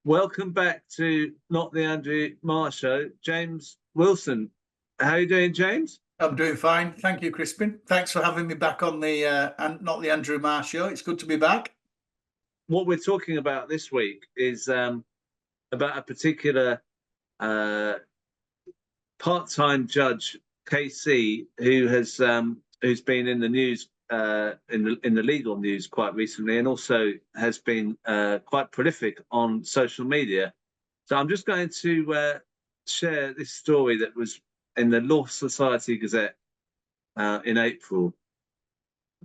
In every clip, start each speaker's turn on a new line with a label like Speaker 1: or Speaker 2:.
Speaker 1: Welcome back to Not the Andrew Marr Show. James Wilson. How are you doing, James?
Speaker 2: I'm doing fine. Thank you, Crispin. Thanks for having me back on the Not the Andrew Marr Show. It's good to be back.
Speaker 1: What we're talking about this week is about a particular part-time judge, KC, who's been in the news, in the legal news quite recently, and also has been quite prolific on social media. So I'm just going to share this story that was in the Law Society Gazette in April.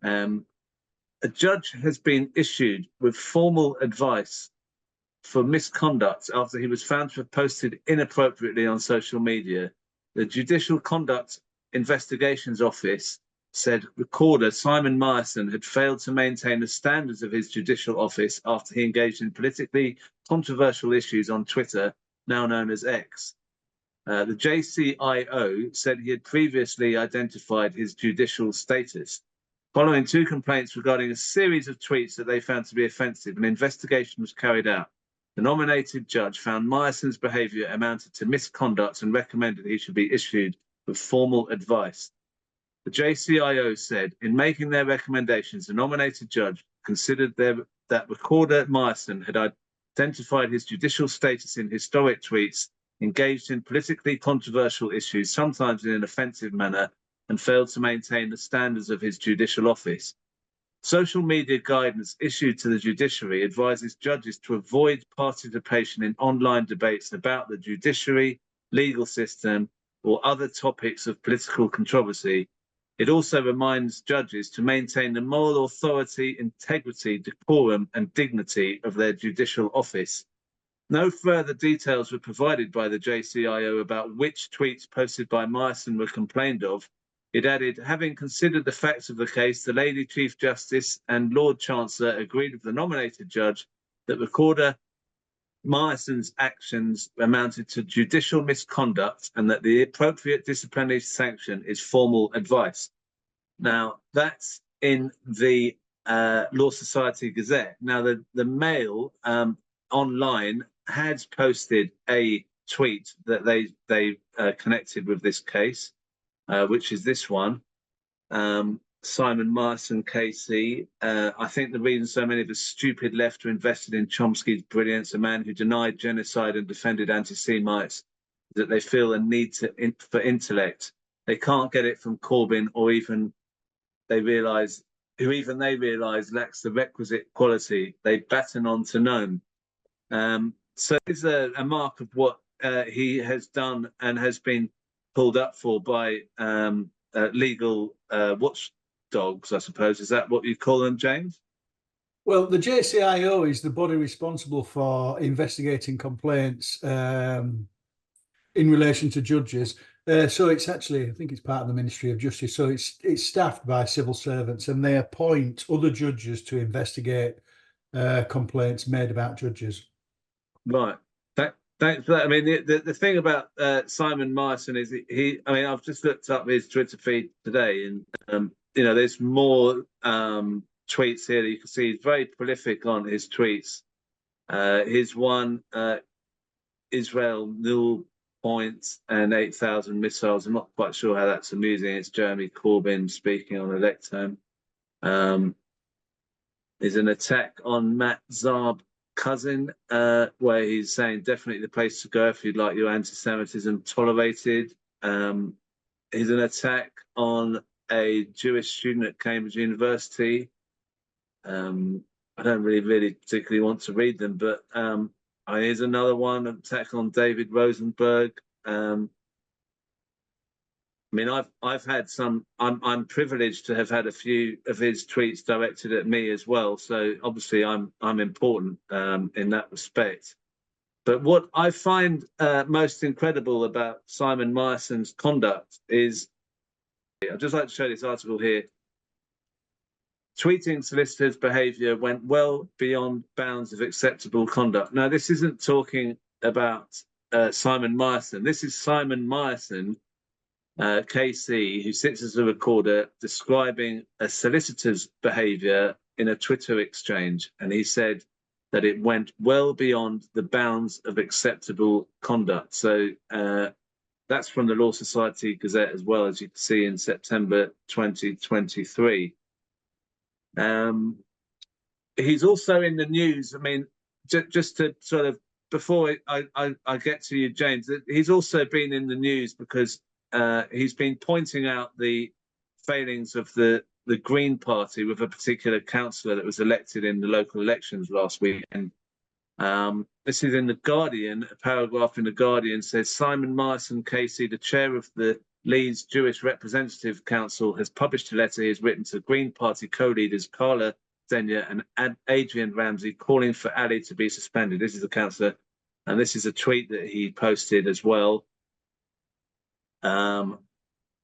Speaker 1: A judge has been issued with formal advice for misconduct after he was found to have posted inappropriately on social media. The Judicial Conduct Investigations Office said recorder Simon Meerson had failed to maintain the standards of his judicial office after he engaged in politically controversial issues on Twitter, now known as X. The JCIO said he had previously identified his judicial status. Following two complaints regarding a series of tweets that they found to be offensive, an investigation was carried out. The nominated judge found Meerson's behaviour amounted to misconduct and recommended he should be issued with formal advice. The JCIO said, in making their recommendations, the nominated judge considered that recorder Meerson had identified his judicial status in historic tweets, engaged in politically controversial issues, sometimes in an offensive manner, and failed to maintain the standards of his judicial office. Social media guidance issued to the judiciary advises judges to avoid participation in online debates about the judiciary, legal system, or other topics of political controversy. It also reminds judges to maintain the moral authority, integrity, decorum, and dignity of their judicial office. No further details were provided by the JCIO about which tweets posted by Meerson were complained of. It added, having considered the facts of the case, the Lady Chief Justice and Lord Chancellor agreed with the nominated judge that recorder Meerson's actions amounted to judicial misconduct and that the appropriate disciplinary sanction is formal advice. Now, that's in the Law Society Gazette. Now, the Mail online had posted a tweet that they connected with this case, which is this one. Simon Meerson, KC. I think the reason so many of the stupid left are invested in Chomsky's brilliance, a man who denied genocide and defended anti-Semites, that they feel a need for intellect. They can't get it from Corbyn, or even they realise lacks the requisite quality. They batten on to Nome. So it's a mark of what he has done and has been pulled up for by legal watchdogs, I suppose. Is that what you call them, James?
Speaker 2: Well, the JCIO is the body responsible for investigating complaints in relation to judges. So it's actually, I think it's part of the Ministry of Justice. So it's staffed by civil servants, and they appoint other judges to investigate complaints made about judges.
Speaker 1: Right. Thanks for that. I mean, the thing about Simon Meerson is I've just looked up his Twitter feed today, and there's more tweets here that you can see. He's very prolific on his tweets. His one, Israel null points and 8,000 missiles. I'm not quite sure how that's amusing. It's Jeremy Corbyn speaking on a lectern. There's an attack on Matt Zarb cousin, where he's saying definitely the place to go if you'd like your anti-Semitism tolerated. Here's an attack on a Jewish student at Cambridge University. I don't really particularly want to read them, but here's another one, an attack on David Rosenberg. I've had some. I'm privileged to have had a few of his tweets directed at me as well. So obviously, I'm important in that respect. But what I find most incredible about Simon Meerson's conduct is, I'd just like to show this article here. Tweeting solicitors' behaviour went well beyond bounds of acceptable conduct. Now, this isn't talking about Simon Meerson. This is Simon Meerson, KC, who sits as a recorder, describing a solicitor's behaviour in a Twitter exchange. And he said, that it went well beyond the bounds of acceptable conduct. So that's from the Law Society Gazette as well, as you can see in September 2023. He's also in the news. I mean, just to sort of, before I get to you, James, he's also been in the news because he's been pointing out the failings of the Green Party with a particular councillor that was elected in the local elections last week. And this is in The Guardian. A paragraph in The Guardian says, Simon Meerson Casey, the chair of the Leeds Jewish Representative Council, has published a letter he has written to Green Party co-leaders Carla Zenya and Adrian Ramsey, calling for Ali to be suspended. This is the councillor, and this is a tweet that he posted as well.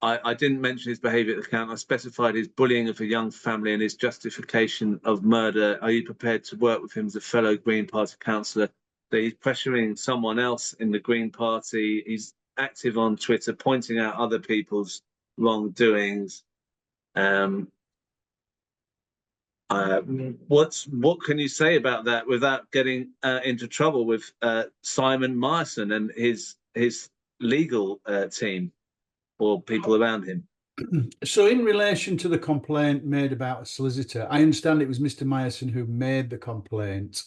Speaker 1: I didn't mention his behaviour at the count. I specified his bullying of a young family and his justification of murder. Are you prepared to work with him as a fellow Green Party councillor? So he's pressuring someone else in the Green Party. He's active on Twitter, pointing out other people's wrongdoings. What can you say about that without getting into trouble with Simon Meerson and his legal team or people around him?
Speaker 2: So in relation to the complaint made about a solicitor, I understand it was Mr. Meerson who made the complaint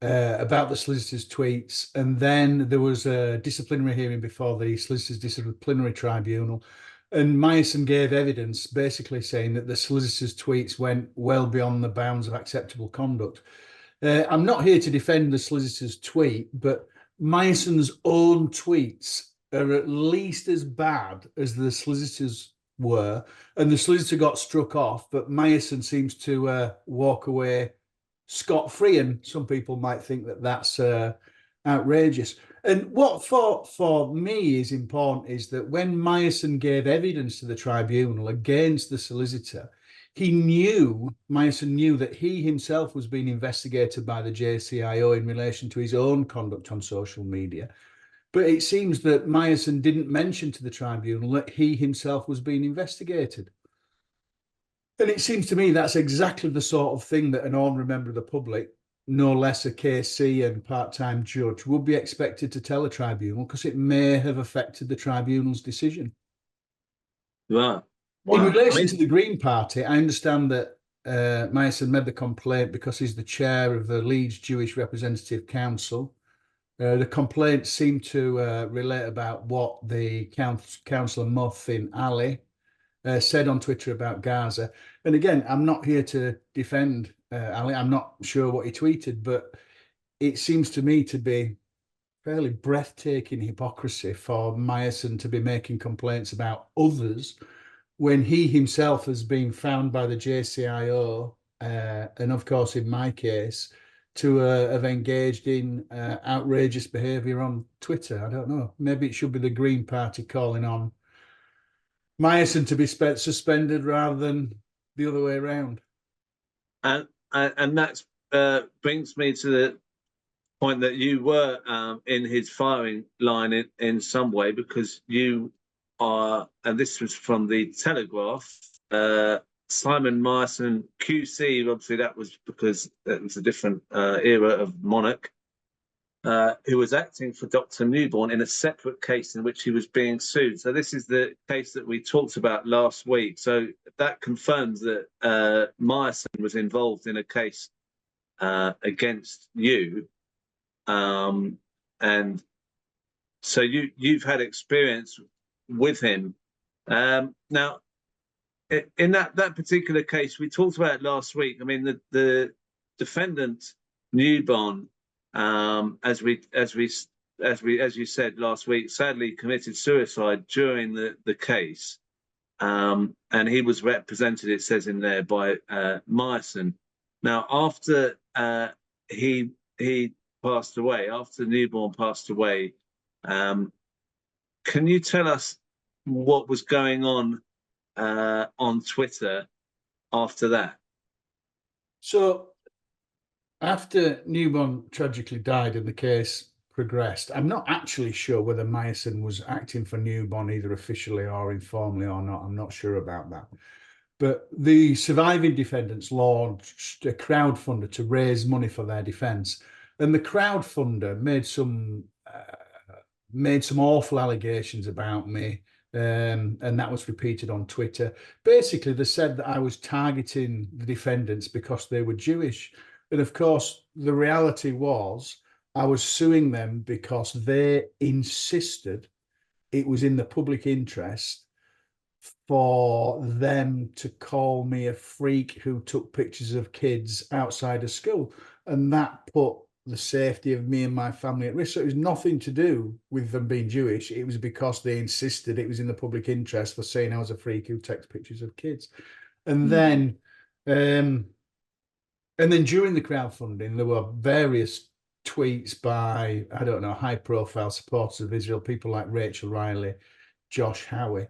Speaker 2: about the solicitor's tweets, and then there was a disciplinary hearing before the solicitor's disciplinary tribunal, and Meerson gave evidence basically saying that the solicitor's tweets went well beyond the bounds of acceptable conduct. I'm not here to defend the solicitor's tweet, but Meerson's own tweets are at least as bad as the solicitors were, and the solicitor got struck off, but Meerson seems to walk away scot-free, and some people might think that that's outrageous. And what for me is important is that when Meerson gave evidence to the tribunal against the solicitor, Meerson knew that he himself was being investigated by the JCIO in relation to his own conduct on social media. But it seems that Meerson didn't mention to the tribunal that he himself was being investigated. And it seems to me that's exactly the sort of thing that an ordinary member of the public, no less a KC and part-time judge, would be expected to tell a tribunal, because it may have affected the tribunal's decision.
Speaker 1: Wow.
Speaker 2: In relation to the Green Party, I understand that Meerson made the complaint because he's the chair of the Leeds Jewish Representative Council. The complaint seemed to relate about what the councillor Muffin Ali said on Twitter about Gaza. And again, I'm not here to defend Ali. I'm not sure what he tweeted, but it seems to me to be fairly breathtaking hypocrisy for Meerson to be making complaints about others when he himself has been found by the JCIO, and of course, in my case, to have engaged in outrageous behaviour on Twitter. I don't know. Maybe it should be the Green Party calling on Meerson to be suspended rather than the other way around.
Speaker 1: And that brings me to the point that you were in his firing line in some way, because you are, and this was from the Telegraph, Simon Meerson QC, obviously that was because it was a different era of monarch, who was acting for Dr. Newborn in a separate case in which he was being sued. So this is the case that we talked about last week. So that confirms that Meerson was involved in a case against you. And so you've had experience with him. Now, in that particular case, we talked about it last week. I mean, the defendant Newborn, as you said last week, sadly committed suicide during the case, and he was represented, it says in there, by Meerson. Now, after he passed away, after Newborn passed away, can you tell us what was going on Twitter after that?
Speaker 2: So after Newborn tragically died and the case progressed, I'm not actually sure whether Meerson was acting for Newborn either officially or informally or not. I'm not sure about that. But the surviving defendants launched a crowdfunder to raise money for their defence, and the crowdfunder made some awful allegations about me, and that was repeated on Twitter. Basically, they said that I was targeting the defendants because they were Jewish, and of course, the reality was I was suing them because they insisted it was in the public interest for them to call me a freak who took pictures of kids outside of school. And that put the safety of me and my family at risk. So it was nothing to do with them being Jewish. It was because they insisted it was in the public interest for saying I was a freak who takes pictures of kids. And then during the crowdfunding, there were various tweets by, I don't know, high profile supporters of Israel, people like Rachel Riley, Josh Howie.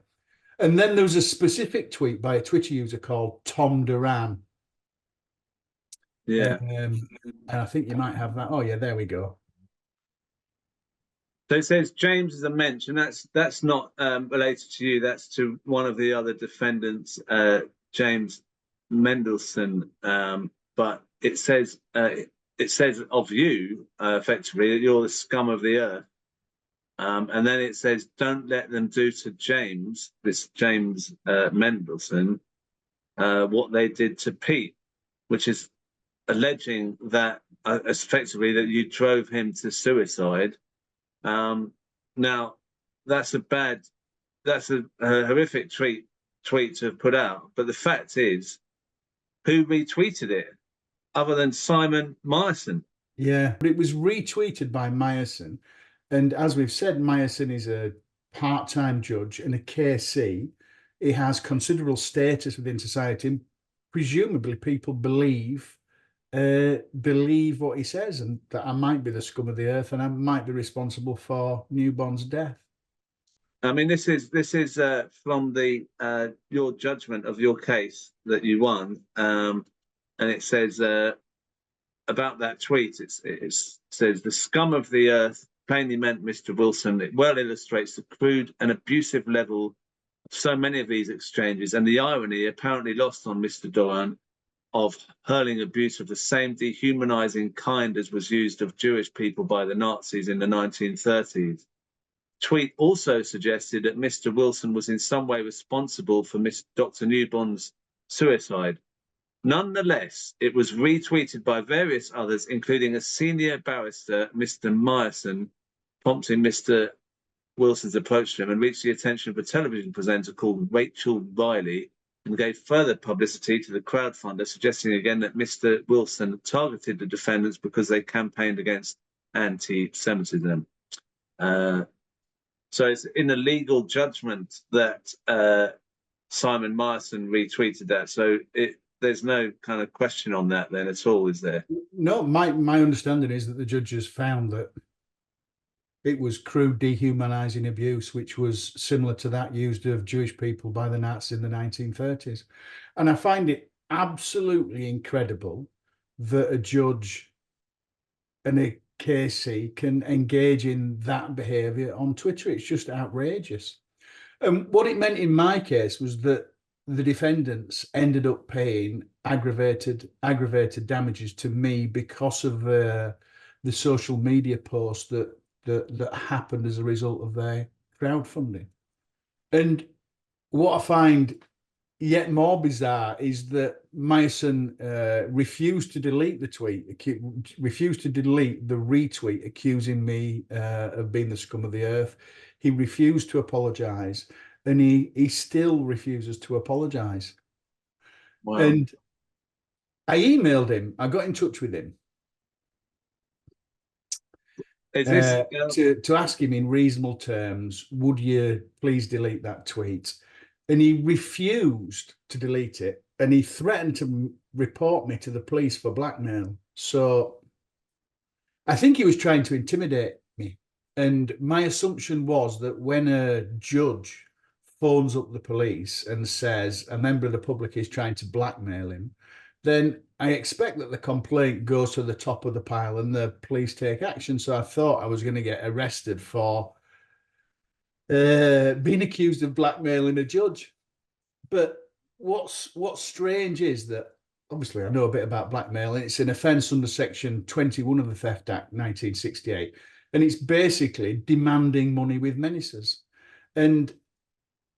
Speaker 2: And then there was a specific tweet by a Twitter user called Tom Duran.
Speaker 1: Yeah.
Speaker 2: And I think you might have that. Oh, yeah, there we go.
Speaker 1: So it says James is a mensch, and that's not related to you. That's to one of the other defendants, James Mendelsohn. But it says of you effectively that you're the scum of the earth. And then it says, don't let them do to James, this James Mendelsohn, what they did to Pete, which is alleging that effectively that you drove him to suicide. Now, that's a horrific tweet to have put out. But the fact is, who retweeted it other than Simon Meerson?
Speaker 2: Yeah, but it was retweeted by Meerson. And as we've said, Meerson is a part-time judge and a KC. He has considerable status within society. And presumably people believe what he says, and that I might be the scum of the earth and I might be responsible for Newborn's death.
Speaker 1: I mean, this is from the your judgment of your case that you won, and it says about that tweet. It says the scum of the earth plainly meant Mr. Wilson. It well illustrates the crude and abusive level of so many of these exchanges, and the irony apparently lost on Mr. Doran of hurling abuse of the same dehumanizing kind as was used of Jewish people by the Nazis in the 1930s. Tweet also suggested that Mr. Wilson was in some way responsible for Dr. Newborn's suicide. Nonetheless, it was retweeted by various others, including a senior barrister, Mr. Meerson, prompting Mr. Wilson's approach to him and reached the attention of a television presenter called Rachel Riley, and gave further publicity to the crowdfunder, suggesting again that Mr. Wilson targeted the defendants because they campaigned against anti-Semitism. So it's in the legal judgment that Simon Meerson retweeted that. So there's no kind of question on that then at all, is there?
Speaker 2: No, my understanding is that the judges found that it was crude, dehumanizing abuse, which was similar to that used of Jewish people by the Nazis in the 1930s. And I find it absolutely incredible that a judge and a KC can engage in that behavior on Twitter. It's just outrageous. And what it meant in my case was that the defendants ended up paying aggravated damages to me because of the social media post that happened as a result of their crowdfunding. And what I find yet more bizarre is that Meerson refused to delete the tweet, refused to delete the retweet accusing me of being the scum of the earth. He refused to apologize, and he still refuses to apologize.
Speaker 1: Wow.
Speaker 2: And I emailed him. I got in touch with him.
Speaker 1: Is this
Speaker 2: to ask him in reasonable terms, would you please delete that tweet? And he refused to delete it, and he threatened to report me to the police for blackmail. So I think he was trying to intimidate me. And my assumption was that when a judge phones up the police and says a member of the public is trying to blackmail him, then I expect that the complaint goes to the top of the pile and the police take action. So I thought I was going to get arrested for being accused of blackmailing a judge. But what's strange is that obviously I know a bit about blackmail, and it's an offence under Section 21 of the Theft Act 1968, and it's basically demanding money with menaces. And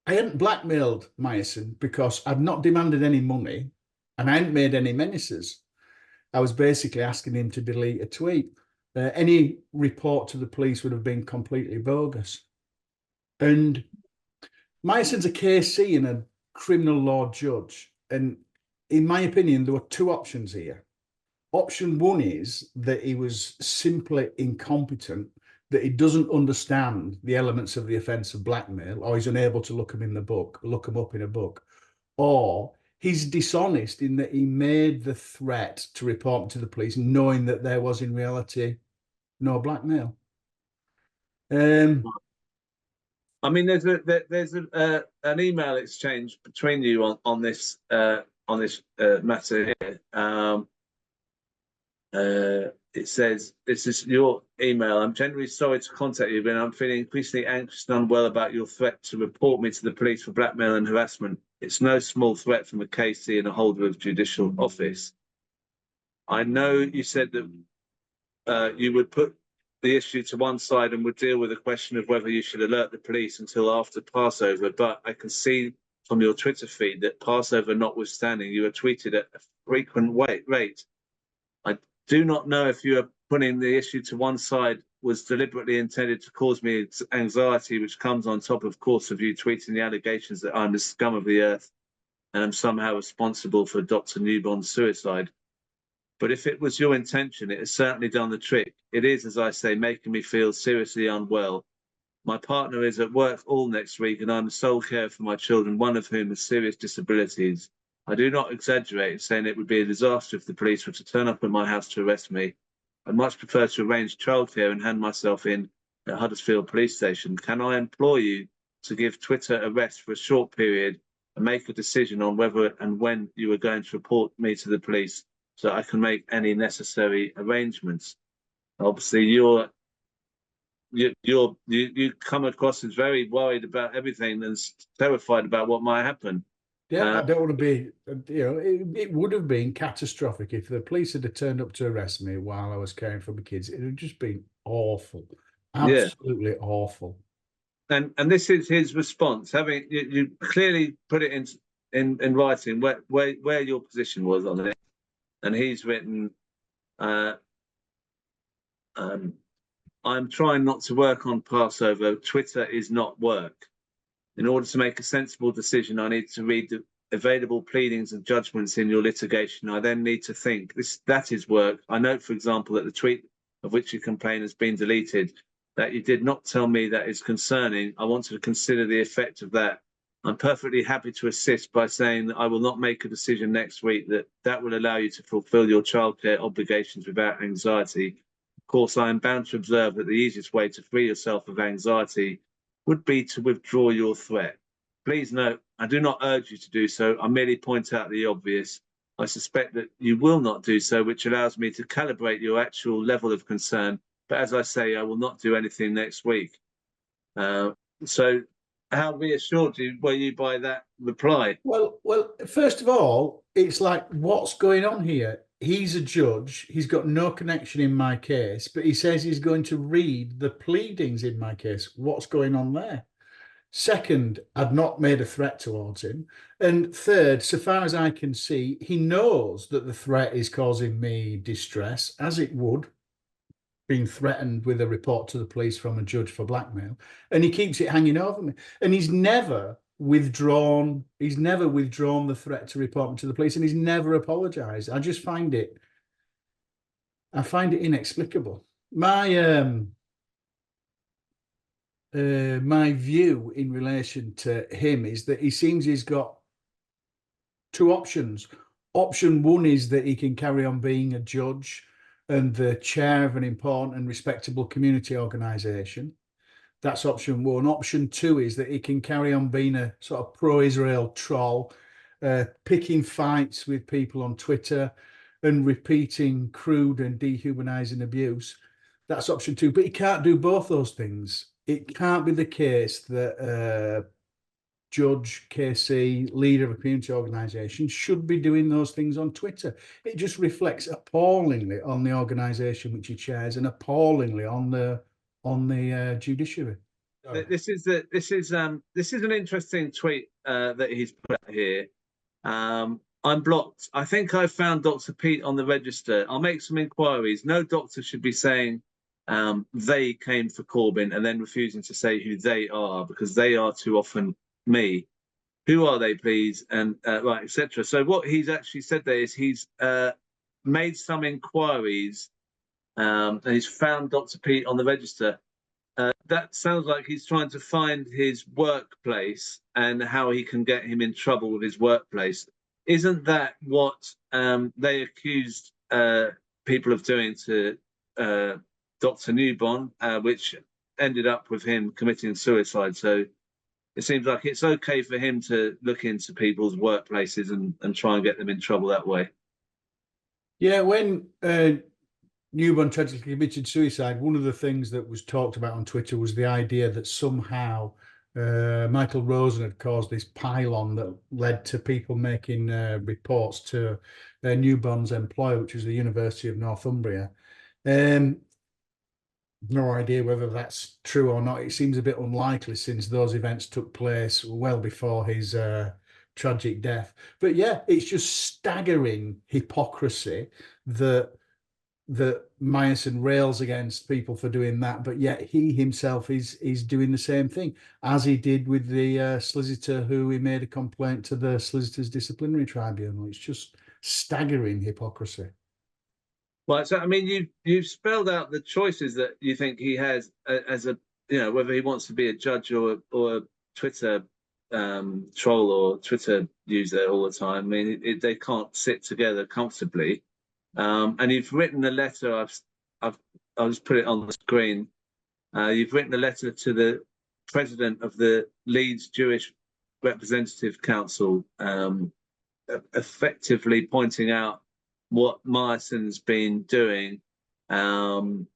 Speaker 2: I hadn't blackmailed Meerson because I'd not demanded any money, and I hadn't made any menaces. I was basically asking him to delete a tweet. Any report to the police would have been completely bogus. And Meerson's a KC and a criminal law judge. And in my opinion, there were two options here. Option one is that he was simply incompetent, that he doesn't understand the elements of the offence of blackmail, or he's unable to look them up in a book, or he's dishonest in that he made the threat to report to the police knowing that there was in reality no blackmail.
Speaker 1: I mean, there's an email exchange between you on this matter here. It says, "This is your email. I'm genuinely sorry to contact you, but I'm feeling increasingly anxious and unwell about your threat to report me to the police for blackmail and harassment. It's no small threat from a KC and a holder of judicial office. I know you said that you would put the issue to one side and would deal with the question of whether you should alert the police until after Passover, but I can see from your Twitter feed that Passover notwithstanding, you are tweeted at a frequent rate. I do not know if you are putting the issue to one side was deliberately intended to cause me anxiety, which comes on top, of course, of you tweeting the allegations that I'm the scum of the earth and am somehow responsible for Dr. Newborn's suicide. But if it was your intention, it has certainly done the trick. It is, as I say, making me feel seriously unwell. My partner is at work all next week, and I'm the sole carer for my children, one of whom has serious disabilities. I do not exaggerate in saying it would be a disaster if the police were to turn up at my house to arrest me. I'd much prefer to arrange childcare and hand myself in at Huddersfield Police Station. Can I implore you to give Twitter a rest for a short period and make a decision on whether and when you are going to report me to the police, so I can make any necessary arrangements?" Obviously, you come across as very worried about everything and terrified about what might happen.
Speaker 2: Yeah, I don't want to be, it would have been catastrophic if the police had turned up to arrest me while I was caring for my kids. It would have just been awful, absolutely awful.
Speaker 1: And this is his response. Having you clearly put it in writing where your position was on it, and he's written, "I'm trying not to work on Passover. Twitter is not work. In order to make a sensible decision, I need to read the available pleadings and judgments in your litigation. I then need to think. That is work. I note, for example, that the tweet of which you complain has been deleted. That you did not tell me that is concerning. I want to consider the effect of that. I'm perfectly happy to assist by saying that I will not make a decision next week, that will allow you to fulfill your childcare obligations without anxiety. Of course, I am bound to observe that the easiest way to free yourself of anxiety would be to withdraw your threat. Please note, I do not urge you to do so. I merely point out the obvious. I suspect that you will not do so, which allows me to calibrate your actual level of concern. But as I say, I will not do anything next week." So how reassured were you by that reply?
Speaker 2: Well, first of all, it's like, what's going on here? He's a judge. He's got no connection in my case, but he says he's going to read the pleadings in my case. What's going on there? Second, I'd not made a threat towards him. And third, so far as I can see, he knows that the threat is causing me distress, as it would, being threatened with a report to the police from a judge for blackmail. And he keeps it hanging over me. And he's never withdrawn the threat to report me to the police, and he's never apologized. I find it inexplicable. My view in relation to him is that he seems he's got two options. Option one is that he can carry on being a judge and the chair of an important and respectable community organisation. That's option one. Option two is that he can carry on being a sort of pro-Israel troll, picking fights with people on Twitter and repeating crude and dehumanising abuse. That's option two. But he can't do both those things. It can't be the case that judge, KC, leader of a community organisation should be doing those things on Twitter. It just reflects appallingly on the organisation which he chairs and appallingly on the judiciary.
Speaker 1: This is an interesting tweet that he's put out here. I'm blocked. I think I found Dr. Pete on the register. I'll make some inquiries. No doctor should be saying they came for Corbyn and then refusing to say who they are, because they are too often me. Who are they, please? And right, etc. So what he's actually said there is he's made some inquiries and he's found Dr. Pete on the register. That sounds like he's trying to find his workplace and how he can get him in trouble with his workplace. Isn't that what they accused people of doing to Dr. Newbon, which ended up with him committing suicide? So it seems like it's okay for him to look into people's workplaces and try and get them in trouble that way.
Speaker 2: Yeah, when Newbon tragically committed suicide, one of the things that was talked about on Twitter was the idea that somehow Michael Rosen had caused this pylon that led to people making reports to Newbon's employer, which was the University of Northumbria. No idea whether that's true or not. It seems a bit unlikely since those events took place well before his tragic death. But yeah, it's just staggering hypocrisy that Meerson rails against people for doing that, but yet he himself is doing the same thing, as he did with the solicitor who he made a complaint to the Solicitors Disciplinary Tribunal. It's just staggering hypocrisy.
Speaker 1: Well, so I mean, you've spelled out the choices that you think he has as a, you know, whether he wants to be a judge or a Twitter troll or Twitter user all the time. I mean, they can't sit together comfortably. And you've written a letter. I'll just put it on the screen. You've written a letter to the president of the Leeds Jewish Representative Council, effectively pointing out what Meerson's been doing, and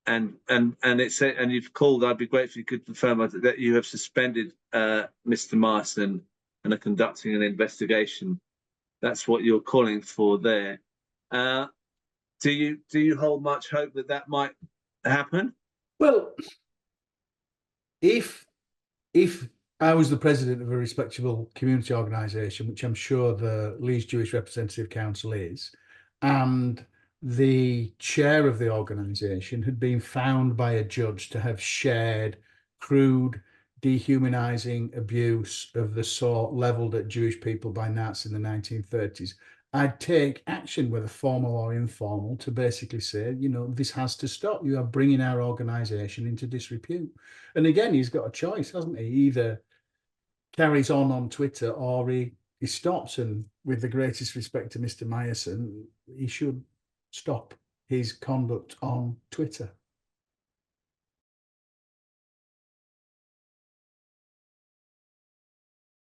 Speaker 1: you've called. I'd be grateful if you could confirm that you have suspended Mr. Meerson and are conducting an investigation. That's what you're calling for there. Do you hold much hope that might happen?
Speaker 2: Well, if I was the president of a respectable community organisation, which I'm sure the Leeds Jewish Representative Council is, and the chair of the organisation had been found by a judge to have shared crude, dehumanising abuse of the sort levelled at Jewish people by Nazis in the 1930s, I'd take action, whether formal or informal, to basically say, you know, this has to stop. You are bringing our organisation into disrepute. And again, he's got a choice, hasn't he? Either carries on Twitter or he stops. And with the greatest respect to Mr. Meerson, he should stop his conduct on Twitter.